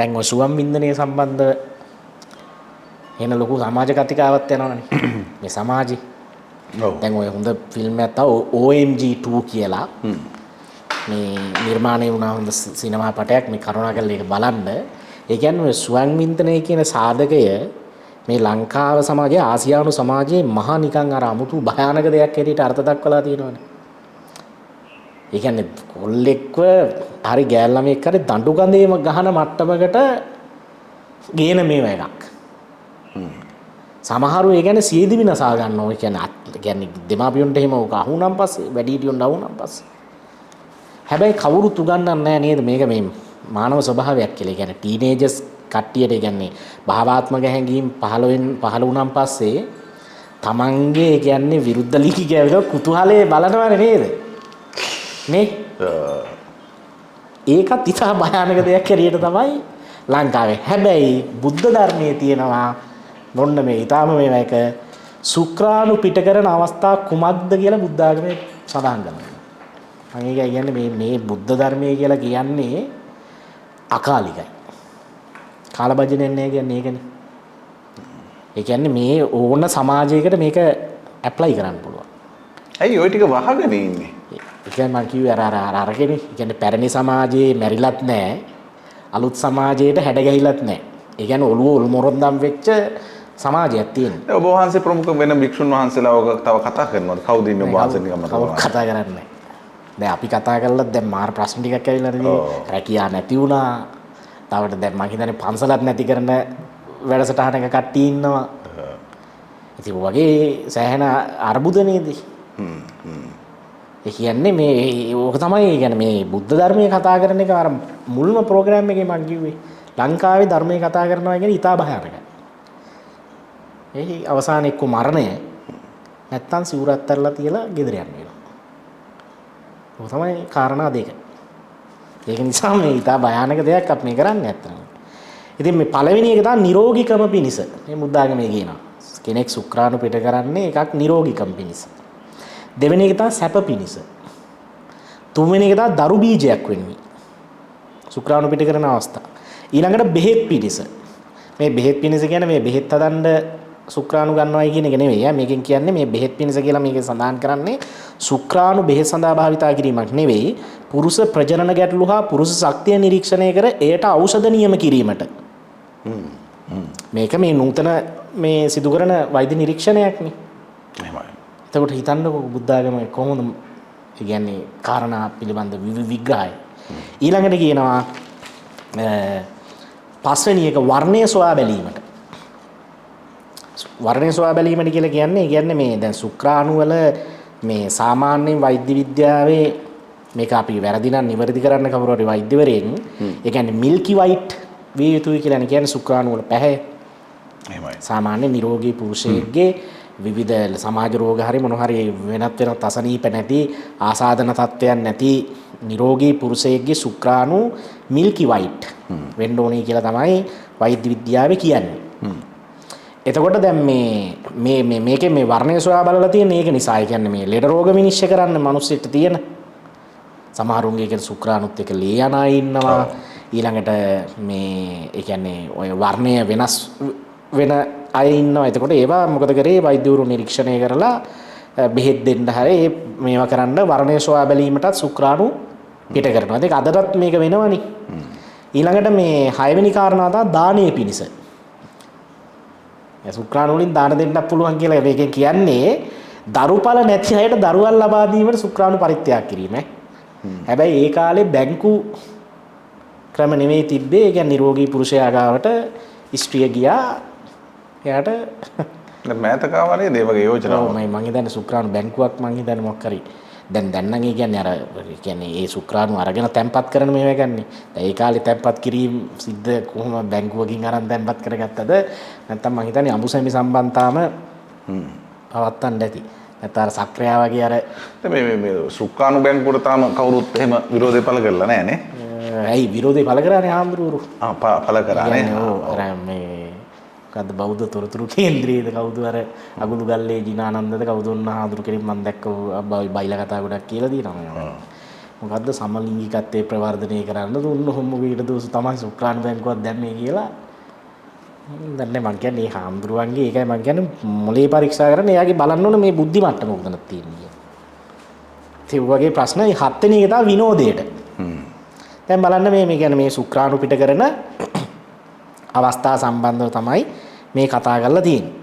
දැන් ඔය සුවම් වින්දනය සම්බන්ධ එන ලොකු සමාජ කතිකාවක් යනවනේ මේ සමාජේ. දැන් ඔය හොඳ ෆිල්ම් එකක් තව OMG 2 කියලා මේ නිර්මාණය වුණා හොඳ සිනමා පටයක් මේ කරුණාකරලා ඒක බලන්න. ඒ කියන්නේ ඔය සුවම් වින්දනය කියන සාධකය මේ ලංකාව සමාජයේ ආසියානු සමාජයේ මහා නිකන් අර අමුතු භයානක දෙයක් හැටියට අර්ථ දක්වලා තියෙනවනේ. ඒ කියන්නේ කොල්ලෙක්ව හරි ගෑල් ළමෙක් හරි දඬු ගඳේම ගහන මට්ටමකට ගේන මේවා එකක්. සමහරු ඒ කියන්නේ සියදිවි විනාසා ගන්නවා. ඒ කියන්නේ දෙමාපියන්ට එහෙම උක අහුණන් පස්සේ වැඩිහිටියොන්ට අහුණන් පස්සේ. හැබැයි කවුරුත් උගන්වන්නේ නැහැ නේද මේක මේ මානව ස්වභාවයක් කියලා. ඒ කියන්නේ ටීනේජර්ස් කට්ටියට ඒ කියන්නේ භාවාත්මක හැඟීම් පහළ වුණන් පස්සේ තමන්ගේ ඒ කියන්නේ විරුද්ධ ලිංගිකයව කුතුහලයේ බලනවනේ නේද? නේ? ඒකත් ඉතා භයානක දෙයක් හැටියට තමයි ලංකාවේ. හැබැයි බුද්ධ ධර්මයේ තියෙනවා මොන්න මේ ඊටාම මේක සුක්‍රාණු පිට කරන අවස්ථා කුමක්ද කියලා බුද්ධ ආගමේ සඳහන් කරනවා. මම ඒක කියන්නේ මේ බුද්ධ ධර්මයේ කියලා කියන්නේ අකාලිකයි. කාලබජ්ජනේ නැහැ කියන්නේ ඒකනේ. ඒ කියන්නේ මේ ඕන සමාජයකට මේක ඇප්ලයි කරන්න පුළුවන්. ඇයි ওই ටික වහගෙන ඉන්නේ? ඒ කියන්නේ මම කිව්වේ අරගෙන. ඒ කියන්නේ පැරණි සමාජයේ මැරිලත් නැහැ. අලුත් සමාජයට හැඩ ගැහිලත් නැහැ. ඒ කියන්නේ ඔළුව උල්මොරොන්දම් වෙච්ච සමාජයක් තියෙනවා. ඔබ වහන්සේ ප්‍රමුඛ වෙන භික්ෂුන් වහන්සේලා ඔක තව කතා කරනවද? කවුද ඉන්නේ ඔබ වහන්සේ නිකම්ම කතා කරන්නේ? දැන් අපි කතා කරලා දැන් මාර ප්‍රශ්න ටිකක් ඇවිල්ලා නේද? රැකියා නැති වුණා. තවට දැන් මම හිතන්නේ පන්සලක් නැති කරන වැඩසටහනක කට්ටිය ඉන්නවා. ඉතින් වගේ සෑහෙන අර්බුද නේද? ඒ කියන්නේ මේ ඕක තමයි කියන්නේ මේ බුද්ධ ධර්මයේ කතා කරන එක අර මුල්ම ප්‍රෝග්‍රෑම් එකේ මම කිව්වේ. ලංකාවේ ධර්මයේ කතා කරනවා කියන්නේ ඉතා භයානකයි. ඒ අවසානයේ එක්ක මරණය නැත්තම් සිවුරත් අරලා තියලා ගෙදර යන්න වෙනවා. ඔය තමයි කාරණා දෙක. ඒක නිසා මේ ඉතා භයානක දෙයක් අපි මේ කරන්නේ නැත්තම්. ඉතින් මේ පළවෙනි එක තමයි නිරෝගීකම පිණිස. මේ බුද්ධාගමේ කියනවා. කෙනෙක් සුක්‍රාණු පිට කරන්නේ එකක් නිරෝගීකම පිණිස. දෙවෙනි එක තමයි සැප පිණිස. තුන්වෙනි එක තමයි දරු බීජයක් වෙන්නේ. සුක්‍රාණු පිට කරන අවස්ථාව. ඊළඟට බෙහෙත් පිණිස. මේ බෙහෙත් පිණිස කියන්නේ මේ බෙහෙත් හදන්න සුක්‍රාණු ගන්නවයි කියන එක නෙවෙයි. මේකෙන් කියන්නේ මේ බෙහෙත් පිණිස කියලා මේකේ සඳහන් කරන්නේ සුක්‍රාණු බෙහෙත් සඳහා භාවිතා කිරීමක් නෙවෙයි. පුරුෂ ප්‍රජනන ගැටලු හා පුරුෂ ශක්තිය නිරීක්ෂණය කර එයට ඖෂධ නියම කිරීමට. මේක මේ නූතන මේ සිදු කරන වෛද්‍ය නිරීක්ෂණයක් නේ. එහෙමයි. එතකොට හිතන්නකෝ බුද්ධ ආගම කොහොමද කියන්නේ කාරණා පිළිබඳ විග්‍රහය. ඊළඟට කියනවා පස්වෙනි එක වර්ණය සොයා බැලීමට. වර්ණය සොයා බැලීමට කියලා කියන්නේ මේ දැන් සුක්‍රාණු වල මේ සාමාන්‍ය වෛද්‍ය විද්‍යාවේ මේක අපි වැරදි නම් නිවැරදි කරන්න කවුරු හරි වෛද්‍යවරයෙක් ඒ කියන්නේ මිල්කි වයිට් විය යුතුයි කියලා කියන්නේ සුක්‍රාණු වල පැහැ. එහෙමයි. සාමාන්‍ය නිරෝගී පුරුෂයෙක්ගේ විවිධ සමාජ රෝග හරි මොන හරි වෙනත් අසනීප නැති ආසාදන තත්ත්වයන් නැති නිරෝගී පුරුෂයෙක්ගේ සුක්‍රාණු මිල්කි වයිට් වෙන්න ඕනේ කියලා තමයි වෛද්‍ය විද්‍යාවේ කියන්නේ. එතකොට දැන් මේකේ මේ වර්ණය සොයා බලලා තියෙන ඒක නිසා. ඒ කියන්නේ මේ ලෙඩ රෝග විනිශ්චය කරන්න මිනිස්සුන්ට තියෙන සමහරුන්ගේ කියන සුක්‍රාණුත් එක්ක ලේ යන අය ඉන්නවා. ඊළඟට මේ ඒ කියන්නේ ඔය වර්ණය වෙනස් වෙන අය ඉන්නවා. එතකොට ඒවා මොකද කරේ වෛද්‍යවරු නිරීක්ෂණය කරලා බෙහෙත් දෙන්න හැරේ මේවා කරන්න වර්ණය සොයා බැලීමටත් සුක්‍රාණු පිට කරනවා. ඒක අදටත් මේක වෙනවනේ. ඊළඟට මේ 6 වෙනි කාරණාව තමයි දානීය පිණිස. සුක්‍රාණු වලින් දාන දෙන්නත් පුළුවන් කියලා මේකෙන් කියන්නේ දරුඵල නැති අයට දරුවන් ලබා දීමට සුක්‍රාණු පරිත්‍යාග කිරීම. හැබැයි ඒ කාලේ බැංකු ක්‍රම නෙමෙයි තිබ්බේ. ඒ කියන්නේ නිරෝගී පුරුෂයා ගාවට ස්ත්‍රිය ගියා. එයාට මෑත කාවනේ ඒ වගේ යෝජනාවක්. ඔව් මම හිතන්නේ සුක්‍රාණු බැංකුවක් මම හිතන්නේ මොකක් හරි. දැන් නම් ඒ කියන්නේ අර කියන්නේ ඒ සුක්‍රාණු අරගෙන තැම්පත් කරන මේවා ගන්නේ. දැන් ඒ කාලේ තැම්පත් කිරීම සිද්ධ කොහොම බැංකුවකින් අරන් තැම්පත් කරගත්තද නැත්නම් මම හිතන්නේ අඹුසැමි සම්බන්තාම පවත්තන්න ඇති. නැත්නම් අර සක්‍රියා වගේ අර මේ සුක්‍රාණු බැංකුවට තාම කවුරුත් එහෙම විරෝධය පළ කරලා නැහැ නේ. ඇයි විරෝධය පළ කරානේ ආම්ද්‍රූරු. පළ කරානේ. ඔව් අර මේ මොකද්ද බෞද්ධ තොරතුරු කේන්ද්‍රයේද කවුද අර අගුළු ගල්ලේ ජිනානන්දද කවුද උන්න ආදුරු කෙනෙක් මම දැක්ක බයිලා කතා ගොඩක් කියලා දිනවා. මොකද්ද සමලිංගිකත්වයේ ප්‍රවර්ධනය කරන්න දුන්න හොම්බුවීට දෝසු තමයි ශුක්‍රාණු බැංකුවක් දැම්මේ කියලා. දන්නේ මං කියන්නේ මේ හාමුදුරුවන්ගේ ඒකයි මං කියන්නේ මොලේ පරීක්ෂා කරන එයාගේ බලන්න ඕන මේ බුද්ධි මට්ටම උගනක් තියෙන්නේ. ඒ වගේ ප්‍රශ්න 7 වෙනි එක තමයි විනෝදයට. දැන් බලන්න මේ කියන්නේ මේ ශුක්‍රාණු පිට කරන අවස්ථා සම්බන්ධව තමයි මේ කතා කරලා තියෙන්නේ.